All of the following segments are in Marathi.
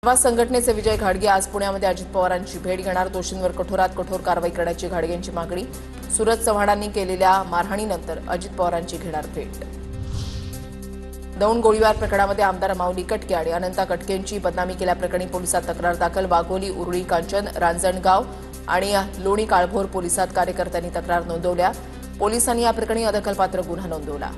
युवा संघटनेचे विजय घाडगे आज पुण्यामध्ये अजित पवारांची भेट घेणार। दोषींवर कठोरात कठोर कारवाई करण्याची घाडगेंची मागणी। सूरज चव्हाणांनी केलेल्या मारहाणीनंतर अजित पवारांची घेणार भेट। दौंड गोळीबार प्रकरणामध्ये आमदार माऊली कटके आणि अनंता कटकेंची बदनामी केल्याप्रकरणी पोलिसात तक्रार दाखल। वाघोली, उरुळी, कांचन, रांजणगाव आणि लोणी काळभोर पोलिसात कार्यकर्त्यांनी तक्रार नोंदवल्या। पोलिसांनी या प्रकरणी अदखलपात्र गुन्हा नोंदवला।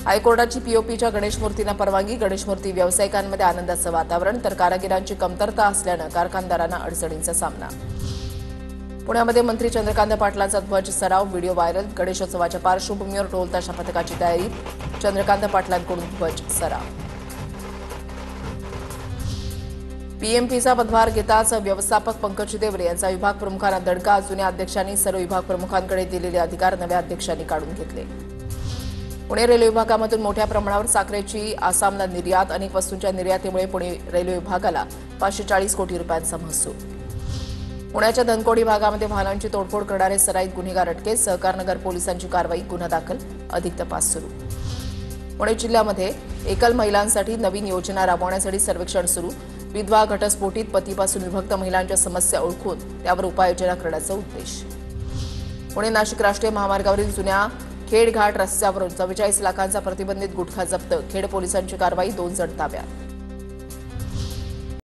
हायकोर्टाची पीओपीच्या गणेश मूर्तींना परवानगी। गणेश मूर्ती व्यावसायिकांमध्ये आनंदाचं वातावरण, तर कारागिरांची कमतरता असल्यानं कारखानदारांना अडचणींचा सामना। पुण्यामध्ये मंत्री चंद्रकांत पाटलांचा ध्वज सराव, व्हिडिओ व्हायरल। गणेशोत्सवाच्या पार्श्वभूमीवर ढोल ताशा पथकाची तयारी। चंद्रकांत पाटलांकडून ध्वज सराव। पीएमपीचा पदभार घेताच व्यवस्थापक पंकज देवरे यांचा विभाग प्रमुखांना दणका। जुन्या अध्यक्षांनी सर्व विभाग प्रमुखांकडे दिलेले अधिकार नव्या अध्यक्षांनी काढून घेतले। पुणे रेल्वे विभागामधून मोठ्या प्रमाणावर साखरेची आसामला निर्यात। अनेक वस्तूंच्या निर्यातीमुळे पुणे रेल्वे विभागाला 540 कोटी रुपयांचा महसूल। पुण्याच्या धनकोडी भागामध्ये वाहनांची तोडफोड करणारे सराईत गुन्हेगार अटकेत। सहकारनगर पोलिसांची कारवाई, गुन्हा दाखल, अधिक तपास सुरू। पुणे जिल्ह्यामध्ये एकल महिलांसाठी नवीन योजना राबवण्यासाठी सर्वेक्षण सुरू। विधवा, घटस्फोटित, पतीपासून विभक्त महिलांच्या समस्या ओळखून त्यावर उपाययोजना करण्याचा उद्देश। पुणे नाशिक राष्ट्रीय महामार्गावरील जुन्या खेड घाट रस्त्यावरून 44 लाखांचा प्रतिबंधित गुटखा जप्त। खेड पोलिसांची कारवाई, 2 जण ताब्यात।